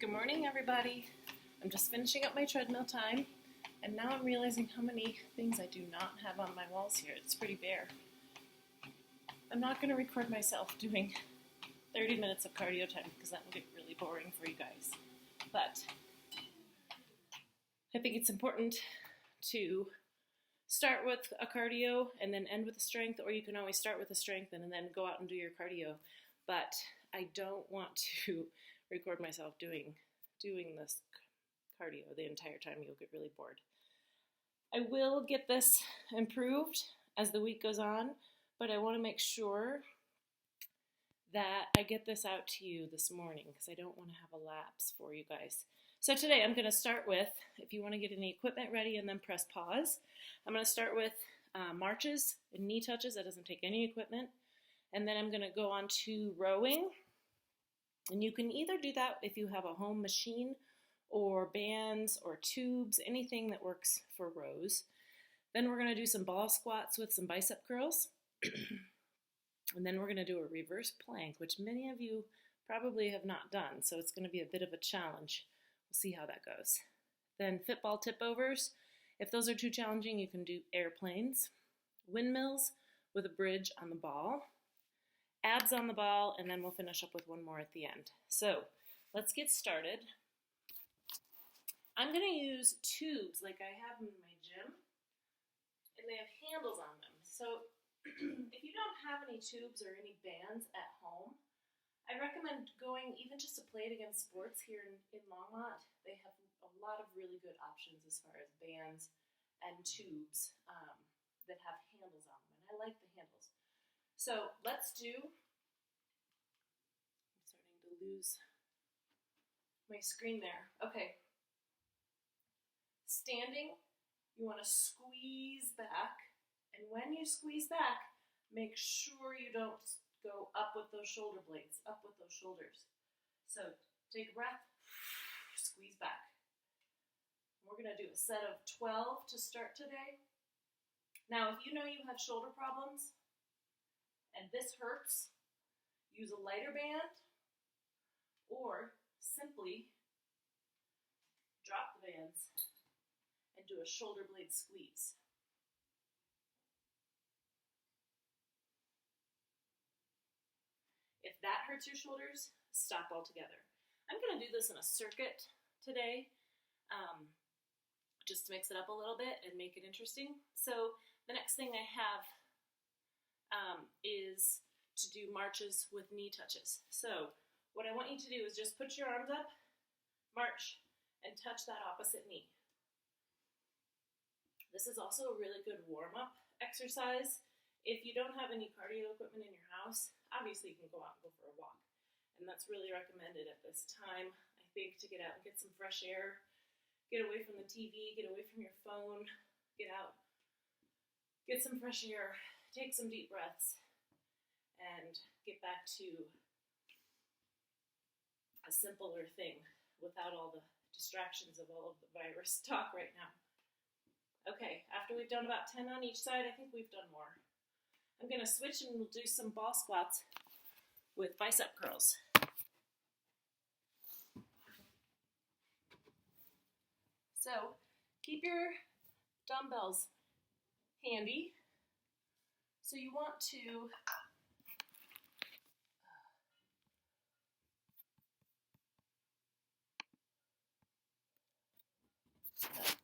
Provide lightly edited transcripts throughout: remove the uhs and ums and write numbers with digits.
Good morning, everybody. I'm just finishing up my treadmill time, and now I'm realizing how many things I do not have on my walls here. It's pretty bare. I'm not going to record myself doing 30 minutes of cardio time because that will get really boring for you guys. But I think it's important to start with a cardio and then end with a strength, or you can always start with a strength and then go out and do your cardio. But I don't want to record myself doing this cardio the entire time. You'll get really bored. I will get this improved as the week goes on, but I want to make sure that I get this out to you this morning because I don't want to have a lapse for you guys. So today I'm going to start with, if you want to get any equipment ready and then press pause, I'm going to start with marches and knee touches. That doesn't take any equipment. And then I'm going to go on to rowing. And you can either do that if you have a home machine or bands or tubes, anything that works for rows. Then we're going to do some ball squats with some bicep curls. And then we're going to do a reverse plank, which many of you probably have not done. So it's going to be a bit of a challenge. We'll see how that goes. Then Fitball Tipovers. If those are too challenging, you can do airplanes. Windmills with a bridge on the ball. Abs on the ball, and then we'll finish up with one more at the end. So let's get started. I'm going to use tubes like I have in my gym, and they have handles on them. So if you don't have any tubes or any bands at home, I recommend going even just to play it against sports here in Longmont. They have a lot of really good options as far as bands and tubes that have handles on them, and I like the handles. So let's do, I'm starting to lose my screen there. Okay. Standing, you want to squeeze back. And when you squeeze back, make sure you don't go up with those shoulder blades, up with those shoulders. So take a breath, squeeze back. We're going to do a set of 12 to start today. Now, if you know you have shoulder problems, and this hurts, use a lighter band or simply drop the bands and do a shoulder blade squeeze. If that hurts your shoulders, stop altogether. I'm going to do this in a circuit today, just to mix it up a little bit and make it interesting. So the next thing I have is to do marches with knee touches. So what I want you to do is just put your arms up, march, and touch that opposite knee. This is also a really good warm-up exercise. If you don't have any cardio equipment in your house, obviously you can go out and go for a walk. And that's really recommended at this time, I think, to get out and get some fresh air, get away from the TV, get away from your phone, get out, get some fresh air, take some deep breaths, and get back to a simpler thing without all the distractions of all of the virus talk right now. Okay, after we've done about 10 on each side, I think we've done more. I'm going to switch and we'll do some ball squats with bicep curls. So keep your dumbbells handy. So you want to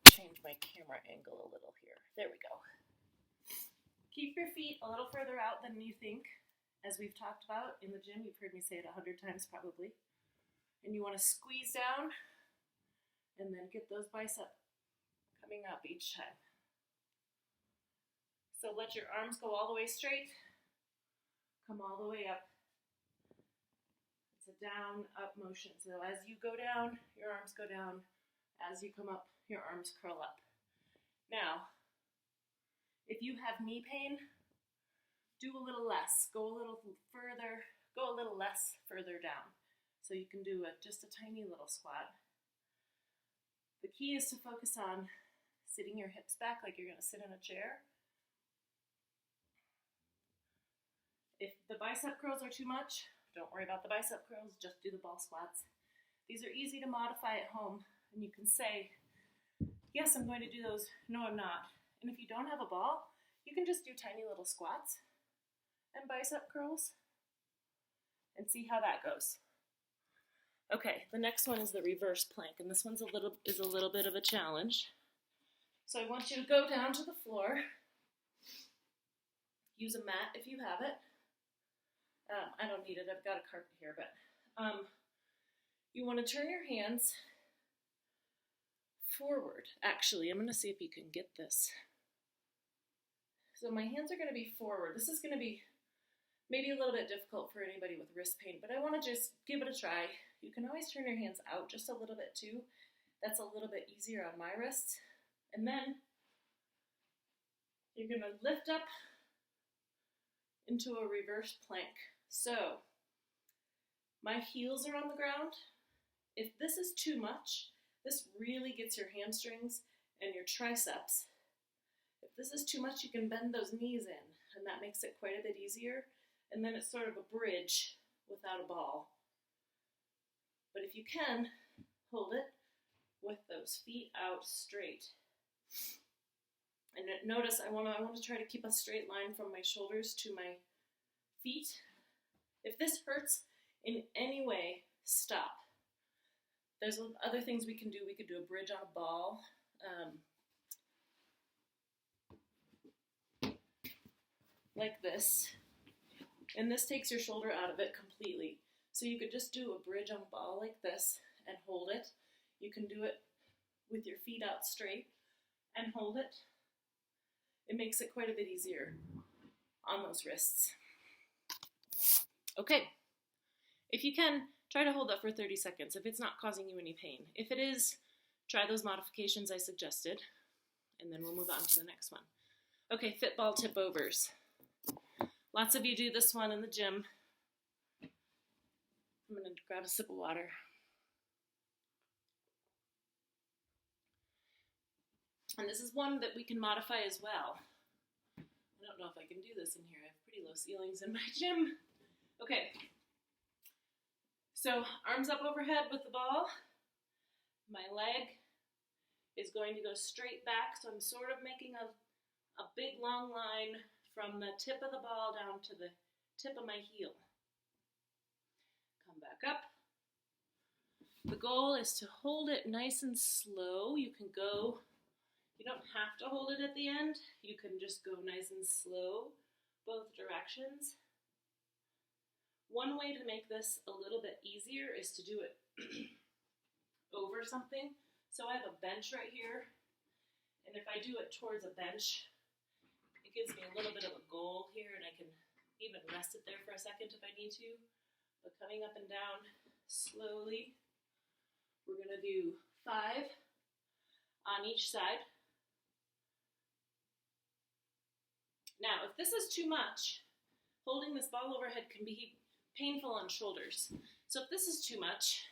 change my camera angle a little here. There we go. Keep your feet a little further out than you think, as we've talked about in the gym. You've heard me say it 100 times probably. And you want to squeeze down and then get those biceps coming up each time. So let your arms go all the way straight, come all the way up. It's a down, up motion. So as you go down, your arms go down. As you come up, your arms curl up. Now, if you have knee pain, do a little less. Go a little further, go a little less further down. So you can do just a tiny little squat. The key is to focus on sitting your hips back like you're going to sit in a chair. If the bicep curls are too much, don't worry about the bicep curls, just do the ball squats. These are easy to modify at home, and you can say, yes, I'm going to do those. No, I'm not. And if you don't have a ball, you can just do tiny little squats and bicep curls and see how that goes. Okay, the next one is the reverse plank, and this one's a little bit of a challenge. So I want you to go down to the floor. Use a mat if you have it. I don't need it, I've got a carpet here, but you want to turn your hands forward. Actually, I'm going to see if you can get this. So my hands are going to be forward. This is going to be maybe a little bit difficult for anybody with wrist pain, but I want to just give it a try. You can always turn your hands out just a little bit too. That's a little bit easier on my wrists. And then you're going to lift up into a reverse plank. So my heels are on the ground. If this is too much, this really gets your hamstrings and your triceps. If this is too much, you can bend those knees in, and that makes it quite a bit easier. And then it's sort of a bridge without a ball. But if you can, hold it with those feet out straight. And notice I want to try to keep a straight line from my shoulders to my feet. If this hurts in any way, stop. There's other things we can do. We could do a bridge on a ball. Like this. And this takes your shoulder out of it completely. So you could just do a bridge on a ball like this and hold it. You can do it with your feet out straight and hold it. It makes it quite a bit easier on those wrists. Okay, if you can, try to hold that for 30 seconds if it's not causing you any pain. If it is, try those modifications I suggested, and then we'll move on to the next one. Okay, Fitball Tipovers. Lots of you do this one in the gym. I'm going to grab a sip of water. And this is one that we can modify as well. I don't know if I can do this in here. I have pretty low ceilings in my gym. Okay. So arms up overhead with the ball. My leg is going to go straight back. So I'm sort of making a big long line from the tip of the ball down to the tip of my heel. Come back up. The goal is to hold it nice and slow. You don't have to hold it at the end. You can just go nice and slow both directions. One way to make this a little bit easier is to do it over something. So I have a bench right here, and if I do it towards a bench, it gives me a little bit of a goal here, and I can even rest it there for a second if I need to. But coming up and down slowly, we're going to do 5 on each side. Now, if this is too much, holding this ball overhead can be painful on shoulders. So if this is too much,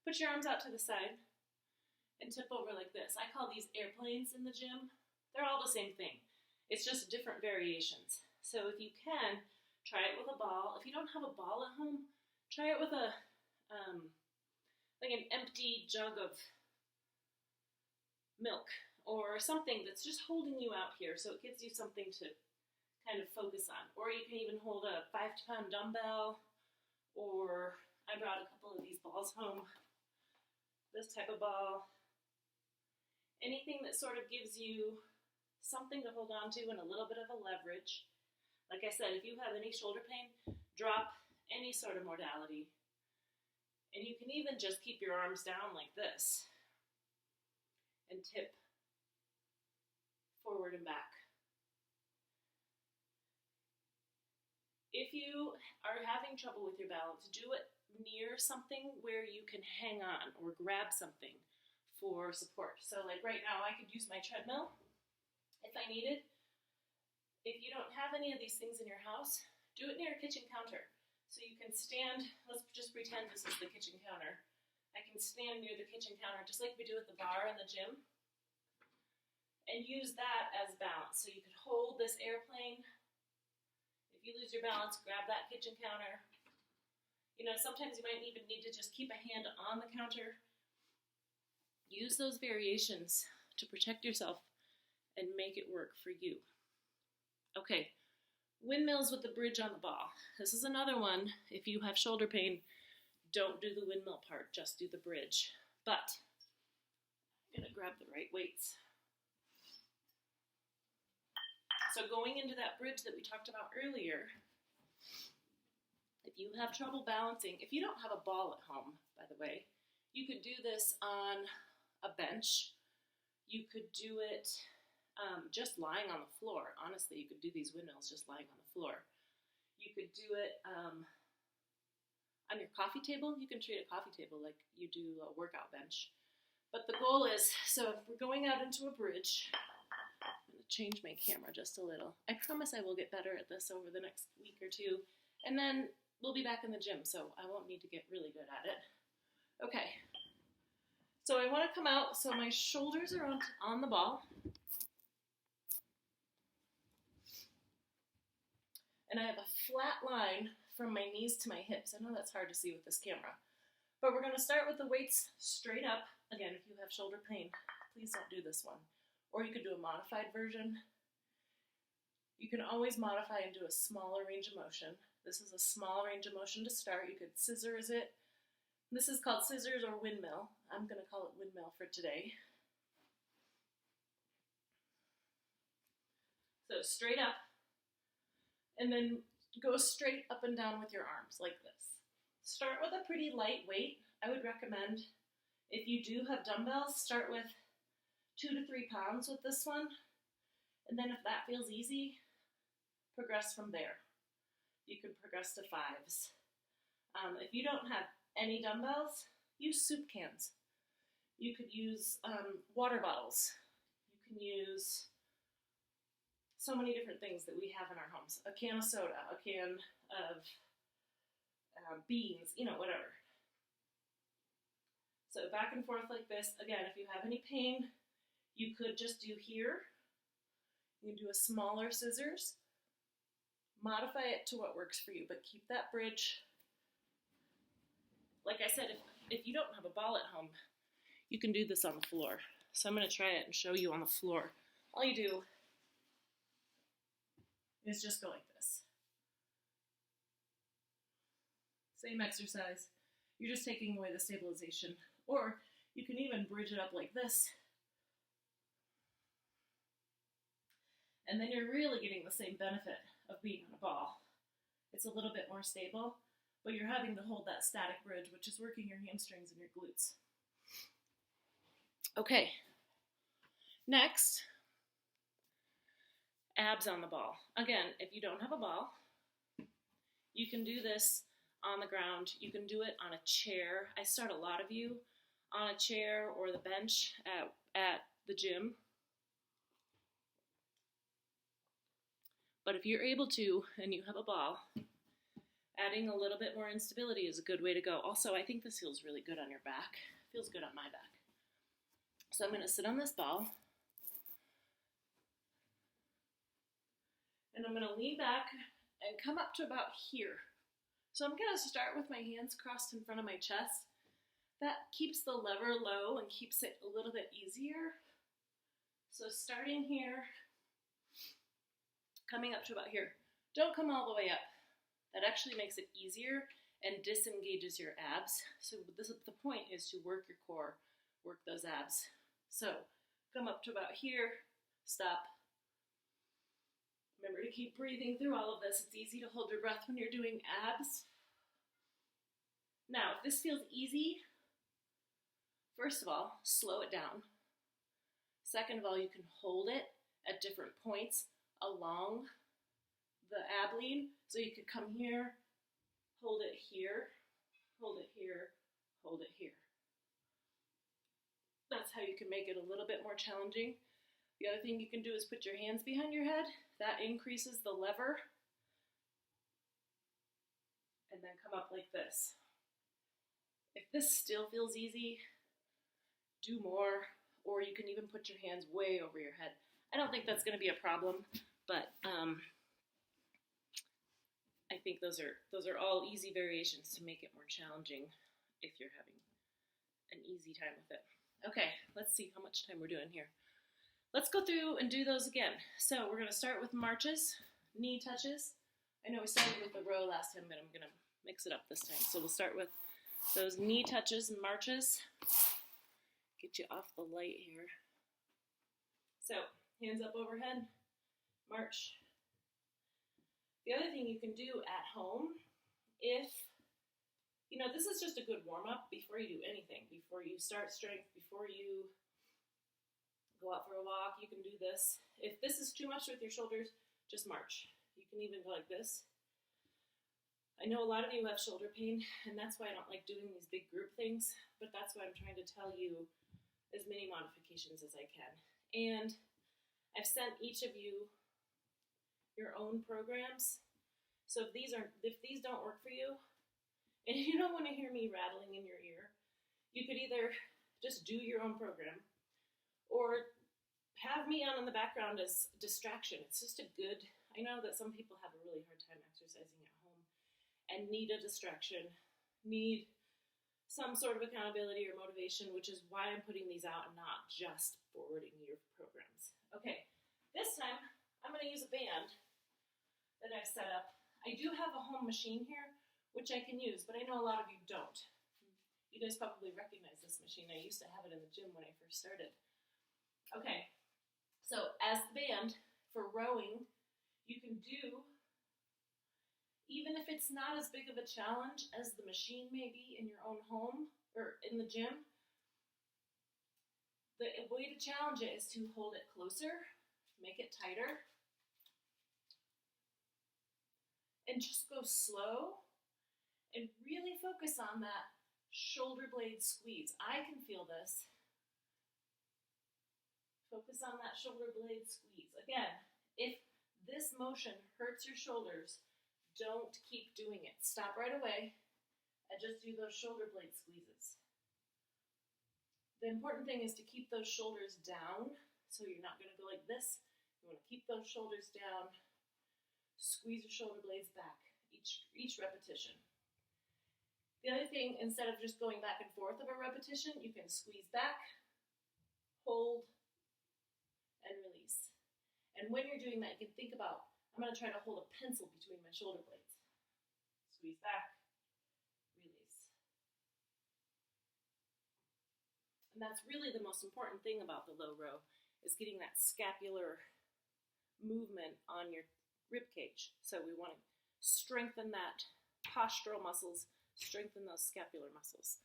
put your arms out to the side and tip over like this. I call these airplanes in the gym. They're all the same thing. It's just different variations. So if you can, try it with a ball. If you don't have a ball at home, try it with a like an empty jug of milk or something that's just holding you out here, so it gives you something to kind of focus on. Or you can even hold a 5-pound dumbbell, or I brought a couple of these balls home, this type of ball. Anything that sort of gives you something to hold on to and a little bit of a leverage. Like I said, if you have any shoulder pain, drop any sort of modality. And you can even just keep your arms down like this and tip forward and back. If you are having trouble with your balance, do it near something where you can hang on or grab something for support. So like right now, I could use my treadmill if I needed. If you don't have any of these things in your house, do it near a kitchen counter. So you can stand, let's just pretend this is the kitchen counter. I can stand near the kitchen counter just like we do at the bar in the gym and use that as balance. So you could hold this airplane. If you lose your balance, grab that kitchen counter. Sometimes you might even need to just keep a hand on the counter. Use those variations to protect yourself and make it work for you. Okay, windmills with the bridge on the ball. This is another one. If you have shoulder pain, don't do the windmill part, just do the bridge. But I'm gonna grab the right weights. So going into that bridge that we talked about earlier, if you have trouble balancing, if you don't have a ball at home, by the way, you could do this on a bench. You could do it just lying on the floor. Honestly, you could do these windmills just lying on the floor. You could do it on your coffee table. You can treat a coffee table like you do a workout bench. But the goal is, so if we're going out into a bridge, I'm going to change my camera just a little. I promise I will get better at this over the next week or two. And then we'll be back in the gym, so I won't need to get really good at it. Okay. So I want to come out so my shoulders are on the ball. And I have a flat line from my knees to my hips. I know that's hard to see with this camera. But we're going to start with the weights straight up. Again, if you have shoulder pain, please don't do this one. Or you could do a modified version. You can always modify and do a smaller range of motion. This is a small range of motion to start. You could scissors it. This is called scissors or windmill. I'm going to call it windmill for today. So straight up. And then go straight up and down with your arms like this. Start with a pretty light weight. I would recommend, if you do have dumbbells, start with 2 to 3 pounds with this one. And then if that feels easy, progress from there. You can progress to 5s. If you don't have any dumbbells, use soup cans. You could use water bottles. You can use so many different things that we have in our homes. A can of soda, a can of beans, whatever. So back and forth like this. Again, if you have any pain, you could just do here. You can do a smaller scissors. Modify it to what works for you, but keep that bridge. Like I said, if you don't have a ball at home, you can do this on the floor. So I'm going to try it and show you on the floor. All you do is just go like this. Same exercise. You're just taking away the stabilization. Or you can even bridge it up like this. And then you're really getting the same benefit of being on a ball. It's a little bit more stable, but you're having to hold that static bridge, which is working your hamstrings and your glutes. Okay. Next, abs on the ball. Again, if you don't have a ball, you can do this on the ground. You can do it on a chair. I start a lot of you on a chair or the bench at the gym. But if you're able to, and you have a ball, adding a little bit more instability is a good way to go. Also, I think this feels really good on your back. It feels good on my back. So I'm going to sit on this ball. And I'm going to lean back and come up to about here. So I'm going to start with my hands crossed in front of my chest. That keeps the lever low and keeps it a little bit easier. So starting here, coming up to about here. Don't come all the way up. That actually makes it easier and disengages your abs. So the point is to work your core, work those abs. So come up to about here, stop. Remember to keep breathing through all of this. It's easy to hold your breath when you're doing abs. Now, if this feels easy, first of all, slow it down. Second of all, you can hold it at different points along the ab lean. So you could come here, hold it here, hold it here, hold it here. That's how you can make it a little bit more challenging. The other thing you can do is put your hands behind your head. That increases the lever. And then come up like this. If this still feels easy, do more, or you can even put your hands way over your head. I don't think that's going to be a problem, but I think those are all easy variations to make it more challenging if you're having an easy time with it. Okay, let's see how much time we're doing here. Let's go through and do those again. So we're going to start with marches, knee touches. I know we started with the row last time, but I'm going to mix it up this time. So we'll start with those knee touches and marches. Get you off the light here. So hands up overhead, march. The other thing you can do at home, if, this is just a good warm-up before you do anything, before you start strength, before you go out for a walk, you can do this. If this is too much with your shoulders, just march. You can even go like this. I know a lot of you have shoulder pain, and that's why I don't like doing these big group things, but that's why I'm trying to tell you as many modifications as I can. And I've sent each of you your own programs. So if these don't work for you, and you don't want to hear me rattling in your ear, you could either just do your own program or have me on in the background as distraction. It's just I know that some people have a really hard time exercising at home and need a distraction, need some sort of accountability or motivation, which is why I'm putting these out and not just forwarding your programs. Okay, this time I'm going to use a band that I've set up. I do have a home machine here, which I can use, but I know a lot of you don't. You guys probably recognize this machine. I used to have it in the gym when I first started. Okay, so as the band for rowing, you can do, even if it's not as big of a challenge as the machine may be in your own home or in the gym, the way to challenge it is to hold it closer, make it tighter, and just go slow and really focus on that shoulder blade squeeze. I can feel this. Focus on that shoulder blade squeeze. Again, if this motion hurts your shoulders, don't keep doing it. Stop right away and just do those shoulder blade squeezes. The important thing is to keep those shoulders down, so you're not going to go like this. You want to keep those shoulders down. Squeeze your shoulder blades back each repetition. The other thing, instead of just going back and forth of a repetition, you can squeeze back, hold, and release. And when you're doing that, you can think about, I'm going to try to hold a pencil between my shoulder blades. Squeeze back, release. And that's really the most important thing about the low row, is getting that scapular movement on your rib cage. So we want to strengthen that postural muscles, strengthen those scapular muscles.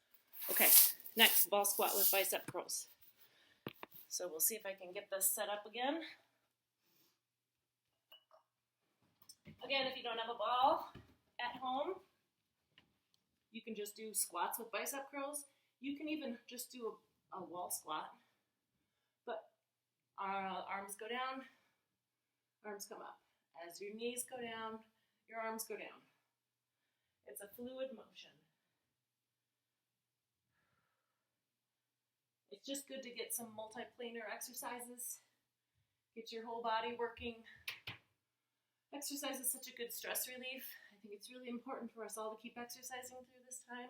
Okay, next, ball squat with bicep curls. So we'll see if I can get this set up again. Again, if you don't have a ball at home, you can just do squats with bicep curls. You can even just do a wall squat. But arms go down, arms come up. As your knees go down, your arms go down. It's a fluid motion. It's just good to get some multiplanar exercises. Get your whole body working. Exercise is such a good stress relief. I think it's really important for us all to keep exercising through this time.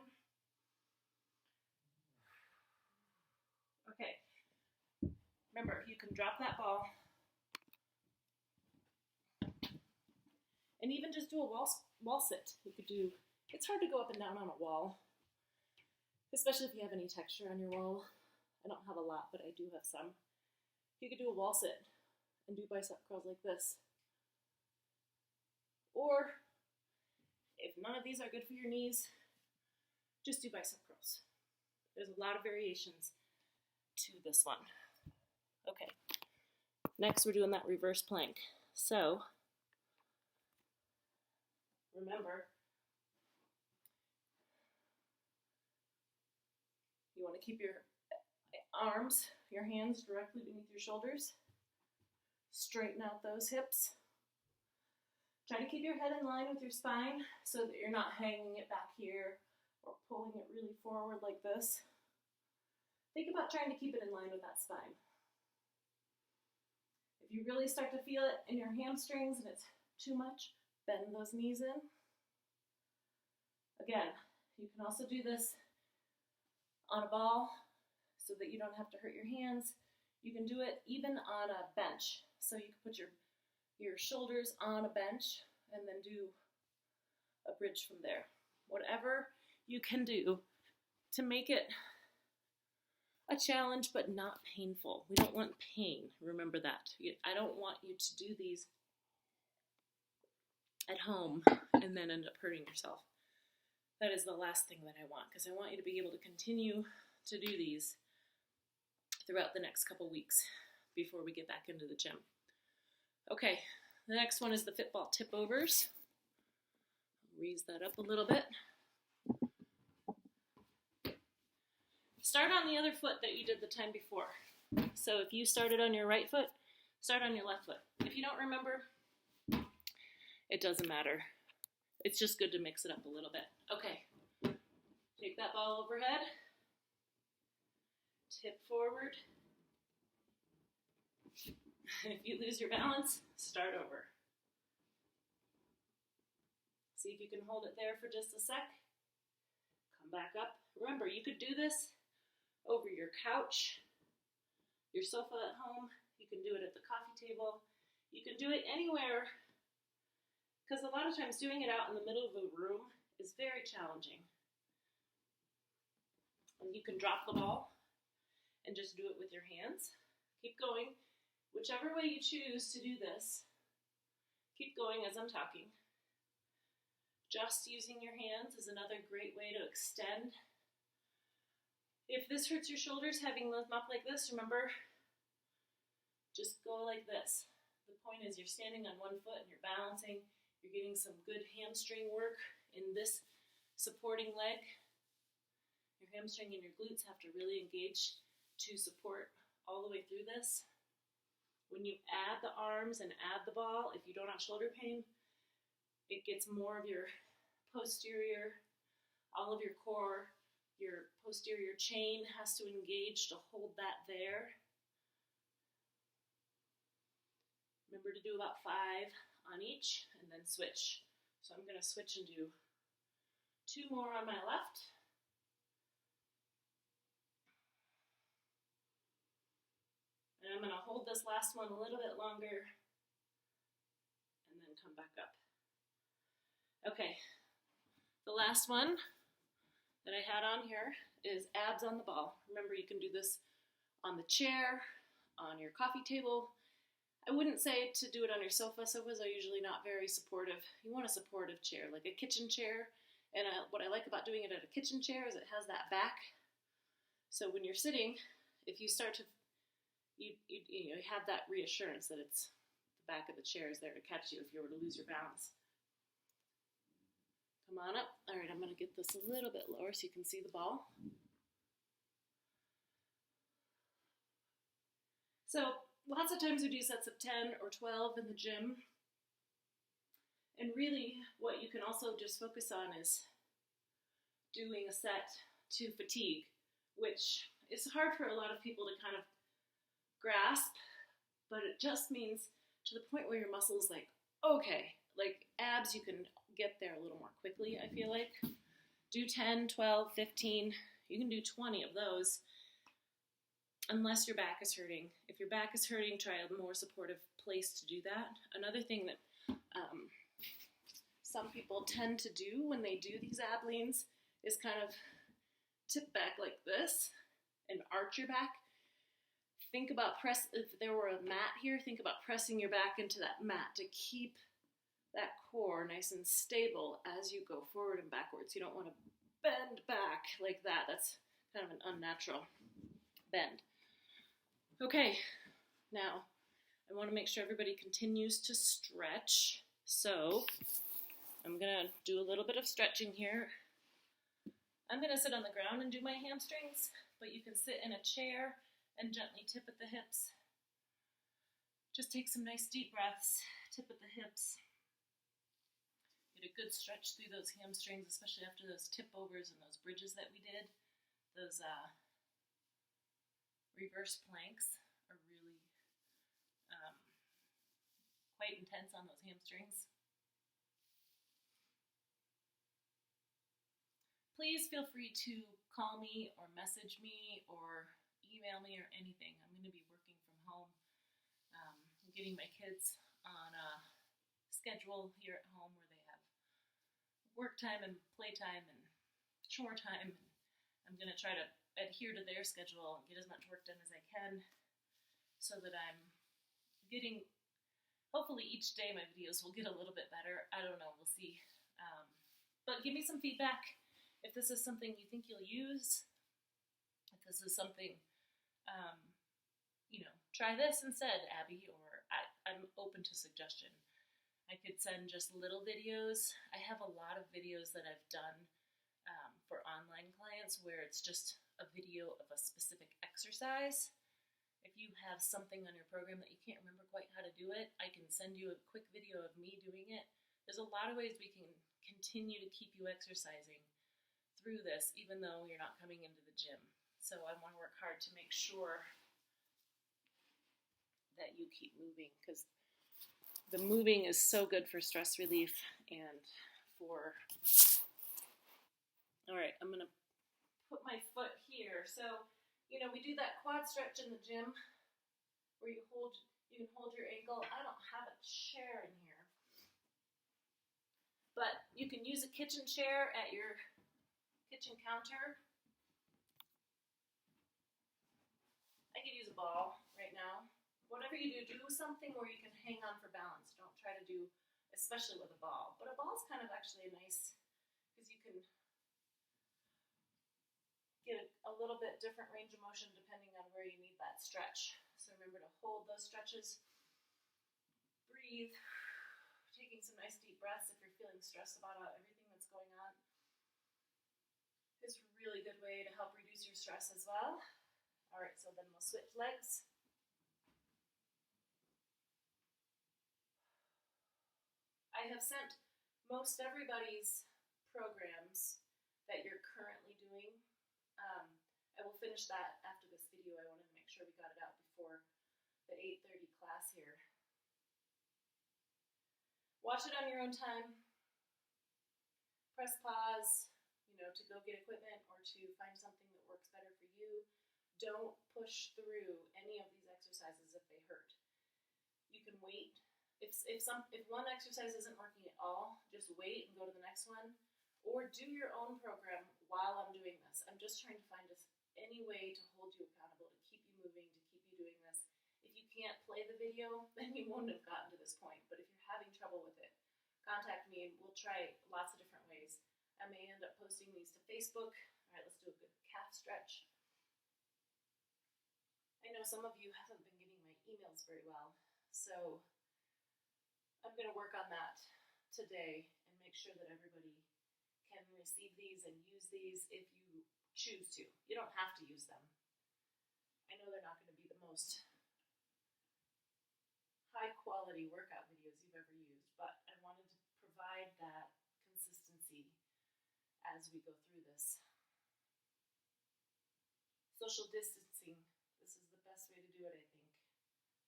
Okay. Remember, you can drop that ball. And even just do a wall sit. You could do, it's hard to go up and down on a wall, especially if you have any texture on your wall. I don't have a lot, but I do have some. You could do a wall sit and do bicep curls like this. Or, if none of these are good for your knees, just do bicep curls. There's a lot of variations to this one. Okay, next we're doing that reverse plank. So, remember, you want to keep your arms, your hands directly beneath your shoulders. Straighten out those hips. Try to keep your head in line with your spine so that you're not hanging it back here or pulling it really forward like this. Think about trying to keep it in line with that spine. If you really start to feel it in your hamstrings and it's too much, bend those knees in. Again, you can also do this on a ball so that you don't have to hurt your hands. You can do it even on a bench. So you can put your shoulders on a bench and then do a bridge from there. Whatever you can do to make it a challenge but not painful. We don't want pain, remember that. I don't want you to do these at home and then end up hurting yourself. That is the last thing that I want, because I want you to be able to continue to do these throughout the next couple weeks before we get back into the gym. Okay, the next one is the Fitball Tipovers. Raise that up a little bit. Start on the other foot that you did the time before. So if you started on your right foot, start on your left foot. If you don't remember, it doesn't matter. It's just good to mix it up a little bit. Okay, take that ball overhead, tip forward. If you lose your balance, start over. See if you can hold it there for just a sec. Come back up. Remember, you could do this over your couch, your sofa at home. You can do it at the coffee table. You can do it anywhere, because a lot of times doing it out in the middle of a room is very challenging. And you can drop the ball and just do it with your hands. Keep going. Whichever way you choose to do this, keep going as I'm talking. Just using your hands is another great way to extend. If this hurts your shoulders, having them up like this, remember, just go like this. The point is you're standing on one foot and you're balancing. You're getting some good hamstring work in this supporting leg. Your hamstring and your glutes have to really engage to support all the way through this. When you add the arms and add the ball, if you don't have shoulder pain, it gets more of your posterior, all of your core, your posterior chain has to engage to hold that there. Remember to do about 5 on each and then switch. So I'm going to switch and do 2 more on my left. And I'm going to hold this last one a little bit longer and then come back up. Okay, the last one that I had on here is abs on the ball. Remember, you can do this on the chair, on your coffee table. I wouldn't say to do it on your sofa. Sofas are usually not very supportive. You want a supportive chair, like a kitchen chair. And what I like about doing it at a kitchen chair is it has that back. So when you're sitting, if you start to you have that reassurance that it's the back of the chair is there to catch you if you were to lose your balance. Come on up. All right, I'm going to get this a little bit lower so you can see the ball. So lots of times we do sets of 10 or 12 in the gym. And really what you can also just focus on is doing a set to fatigue, which is hard for a lot of people to kind of grasp, but it just means to the point where your muscle is like, okay, like abs, you can get there a little more quickly, I feel like. Do 10, 12, 15, you can do 20 of those, unless your back is hurting. If your back is hurting, try a more supportive place to do that. Another thing that some people tend to do when they do these ab leans is kind of tip back like this and arch your back. Think about if there were a mat here, think about pressing your back into that mat to keep that core nice and stable as you go forward and backwards. You don't want to bend back like that. That's kind of an unnatural bend. Okay, now I want to make sure everybody continues to stretch. So I'm going to do a little bit of stretching here. I'm going to sit on the ground and do my hamstrings, but you can sit in a chair and gently tip at the hips. Just take some nice deep breaths, tip at the hips. Get a good stretch through those hamstrings, especially after those tip overs and those bridges that we did. Those reverse planks are really quite intense on those hamstrings. please feel free to call me or message me or email me or anything. I'm going to be working from home. I'm getting my kids on a schedule here at home where they have work time and play time and chore time. And I'm going to try to adhere to their schedule and get as much work done as I can so that I'm getting, hopefully each day my videos will get a little bit better. I don't know, we'll see. But give me some feedback if this is something you think you'll use, if this is something, try this instead, Abby, or I'm open to suggestion. I could send just little videos. I have a lot of videos that I've done for online clients where it's just a video of a specific exercise. If you have something on your program that you can't remember quite how to do it, I can send you a quick video of me doing it. There's a lot of ways we can continue to keep you exercising through this, even though you're not coming into the gym. So I want to work hard to make sure that you keep moving, because the moving is so good for stress relief and for... All right, I'm going to put my foot here. So, we do that quad stretch in the gym where you can hold your ankle. I don't have a chair in here, but you can use a kitchen chair at your kitchen counter. I could use a ball right now. Whatever you do something where you can hang on for balance. Don't try to do, especially with a ball. But a ball's kind of actually nice because you can get a little bit different range of motion depending on where you need that stretch. So remember to hold those stretches. Breathe. Taking some nice deep breaths if you're feeling stressed about everything that's going on. It's a really good way to help reduce your stress as well. All right, so then we'll switch legs. I have sent most everybody's programs that you're currently doing. I will finish that after this video. I wanted to make sure we got it out before the 8:30 class here. Watch it on your own time. Press pause, to go get equipment or to find something that works better for you. Don't push through any of these exercises if they hurt. You can wait. If one exercise isn't working at all, just wait and go to the next one. Or do your own program while I'm doing this. I'm just trying to find any way to hold you accountable, to keep you moving, to keep you doing this. If you can't play the video, then you won't have gotten to this point. But if you're having trouble with it, contact me and we'll try lots of different ways. I may end up posting these to Facebook. All right, let's do a good calf stretch. I know some of you haven't been getting my emails very well, so I'm going to work on that today and make sure that everybody can receive these and use these if you choose to. You don't have to use them. I know they're not going to be the most high quality workout videos you've ever used, but I wanted to provide that consistency as we go through this. Social distancing, this is the best way to do it, I think.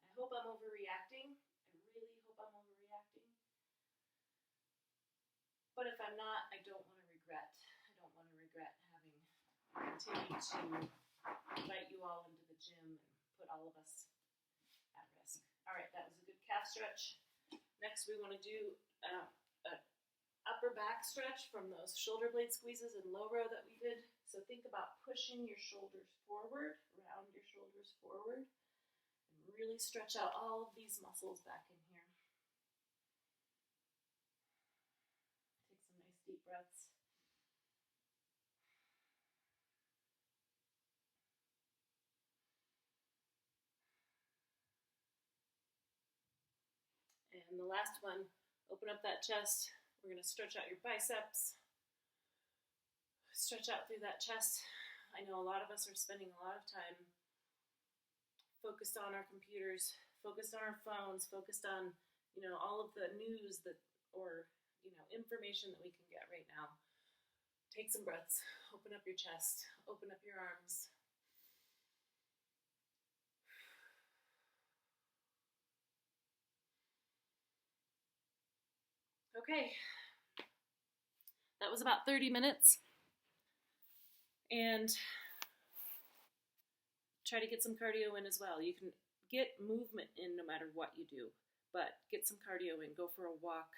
I hope I'm overreacting. I really hope I'm overreacting. But if I'm not, I don't want to regret. I don't want to regret having continued to invite you all into the gym and put all of us at risk. All right, that was a good calf stretch. Next, we want to do an upper back stretch from those shoulder blade squeezes and low row that we did. So think about pushing your shoulders forward, round your shoulders forward, and really stretch out all of these muscles back in here. Take some nice deep breaths. And the last one, open up that chest. We're going to stretch out your biceps. Stretch out through that chest. I know a lot of us are spending a lot of time focused on our computers, focused on our phones, focused on, all of the news or information that we can get right now. Take some breaths. Open up your chest. Open up your arms. Okay. That was about 30 minutes. And try to get some cardio in as well. You can get movement in no matter what you do, but get some cardio in. Go for a walk.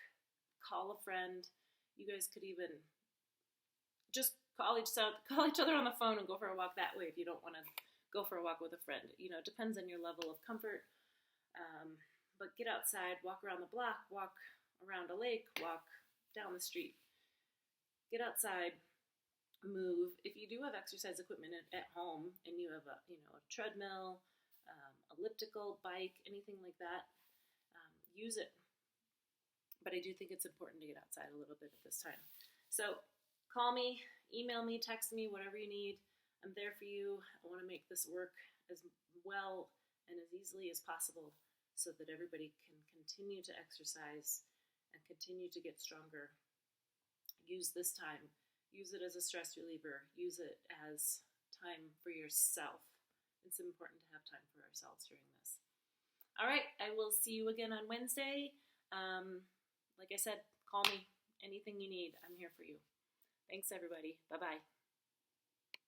Call a friend. You guys could even just call each other on the phone and go for a walk that way if you don't want to go for a walk with a friend. You know, it depends on your level of comfort. But get outside, walk around the block, walk around a lake, walk down the street. Get outside, move. If you do have exercise equipment at home and you have a treadmill, elliptical, bike, anything like that, use it. But I do think it's important to get outside a little bit at this time. So call me, email me, text me, whatever you need. I'm there for you. I want to make this work as well and as easily as possible so that everybody can continue to exercise and continue to get stronger. Use this time. Use it as a stress reliever. Use it as time for yourself. It's important to have time for ourselves during this. All right, I will see you again on Wednesday. Like I said, call me. Anything you need, I'm here for you. Thanks, everybody. Bye-bye.